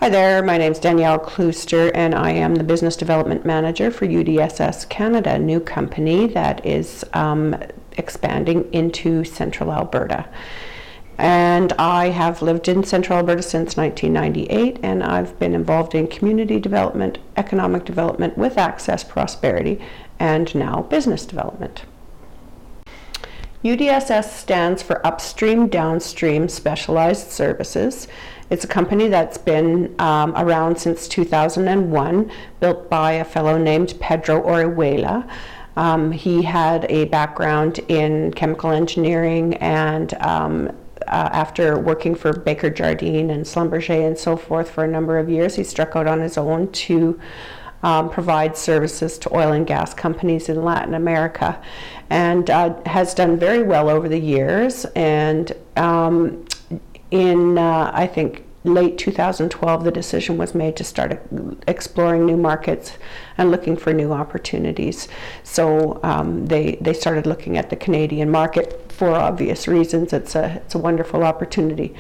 Hi there, my name is Danielle Klooster and I am the Business Development Manager for UDSS Canada, a new company that is expanding into Central Alberta. And I have lived in Central Alberta since 1998, and I've been involved in community development, economic development with access, prosperity, and now business development. UDSS stands for Upstream Downstream Specialized Services. It's a company that's been around since 2001, built by a fellow named Pedro Orihuela. He had a background in chemical engineering, and after working for Baker Jardine and Schlumberger and so forth for a number of years, he struck out on his own to provide services to oil and gas companies in Latin America, and has done very well over the years. And in I think late 2012, the decision was made to start exploring new markets and looking for new opportunities. So they started looking at the Canadian market for obvious reasons. It's a wonderful opportunity.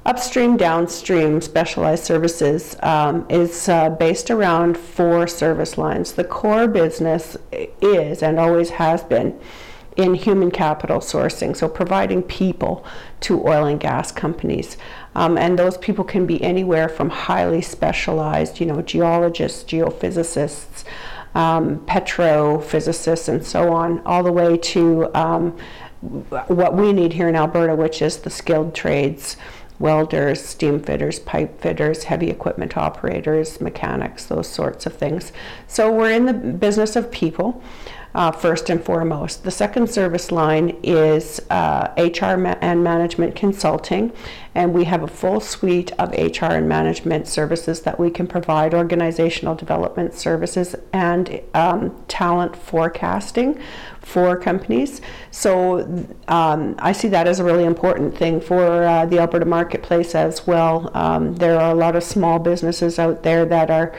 Upstream Downstream Specialized Services is based around 4 service lines. The core business is and always has been in human capital sourcing, so providing people to oil and gas companies. And those people can be anywhere from highly specialized, geologists, geophysicists, petrophysicists, and so on, all the way to what we need here in Alberta, which is the skilled trades: welders, steam fitters, pipe fitters, heavy equipment operators, mechanics, those sorts of things. So we're in the business of people. First and foremost. The second service line is HR and management consulting, and we have a full suite of HR and management services that we can provide: organizational development services and talent forecasting for companies. So I see that as a really important thing for the Alberta marketplace as well. There are a lot of small businesses out there that are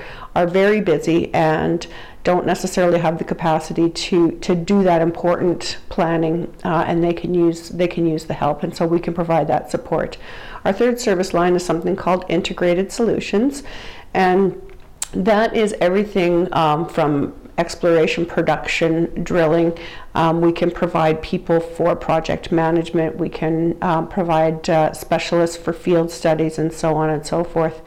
very busy and don't necessarily have the capacity to do that important planning, and they can use the help, and so we can provide that support. Our third service line is something called integrated solutions, and that is everything from exploration, production, drilling. We can provide people for project management. We can provide specialists for field studies, and so on and so forth.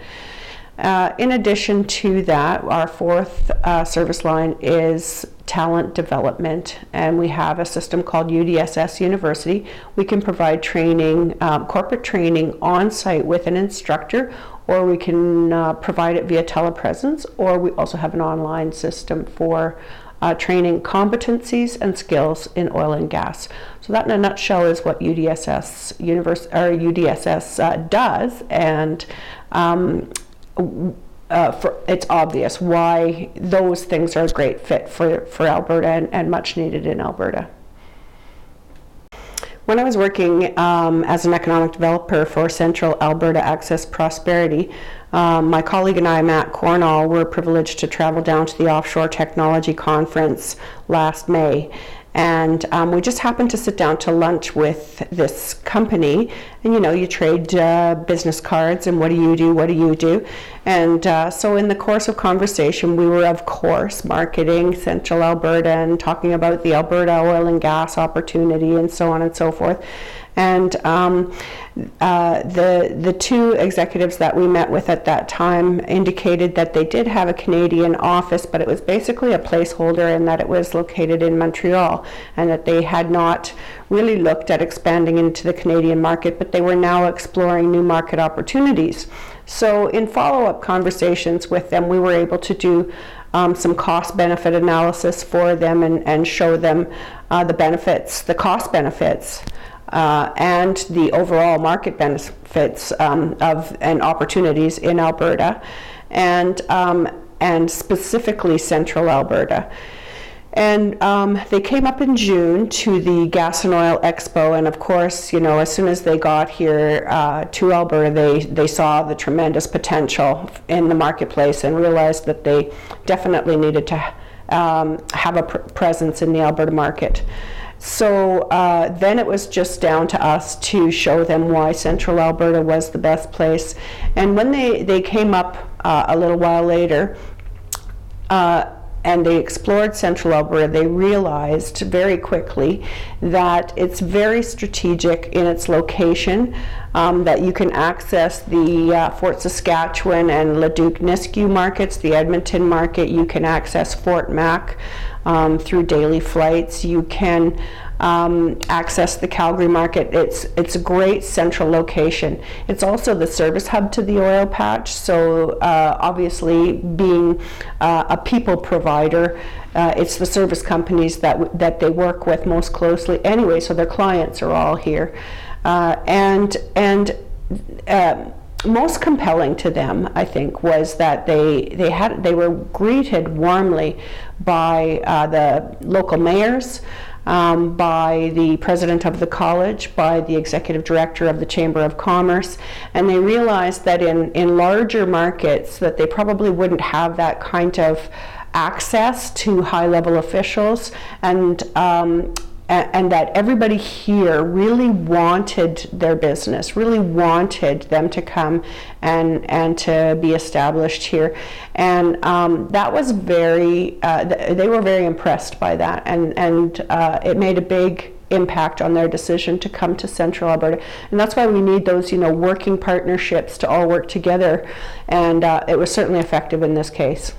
In addition to that, our fourth service line is talent development, and we have a system called UDSS University. We can provide training, corporate training on site with an instructor, or we can provide it via telepresence, or we also have an online system for training competencies and skills in oil and gas. So that in a nutshell is what UDSS does, and it's obvious why those things are a great fit for Alberta and much needed in Alberta. When I was working as an economic developer for Central Alberta Access Prosperity, my colleague and I, Matt Cornall, were privileged to travel down to the Offshore Technology Conference last May. And we just happened to sit down to lunch with this company, and you trade business cards, and what do you do? And so in the course of conversation, we were of course marketing Central Alberta and talking about the Alberta oil and gas opportunity and so on and so forth. And the two executives that we met with at that time indicated that they did have a Canadian office, but it was basically a placeholder, and that it was located in Montreal, and that they had not really looked at expanding into the Canadian market, but they were now exploring new market opportunities. So in follow-up conversations with them, we were able to do some cost-benefit analysis for them and show them the benefits, the cost benefits, and the overall market benefits and opportunities in Alberta, and specifically Central Alberta. And they came up in June to the Gas and Oil Expo, and of course, as soon as they got here to Alberta, they saw the tremendous potential in the marketplace and realized that they definitely needed to have a presence in the Alberta market. So then it was just down to us to show them why Central Alberta was the best place. And when they came up a little while later, and they explored Central Alberta, they realized very quickly that it's very strategic in its location, that you can access the Fort Saskatchewan and Leduc-Nisku markets, the Edmonton market. You can access Fort Mac through daily flights. You can access the Calgary market. It's a great central location. It's also the service hub to the oil patch, so obviously being a people provider, it's the service companies that they work with most closely anyway, so their clients are all here. And most compelling to them, I think, was that they were greeted warmly by the local mayors, by the president of the college, by the executive director of the Chamber of Commerce, and they realized that in larger markets that they probably wouldn't have that kind of access to high-level officials, and that everybody here really wanted their business, really wanted them to come and to be established here. And that was they were very impressed by that, and it made a big impact on their decision to come to Central Alberta. And that's why we need those, working partnerships to all work together, and it was certainly effective in this case.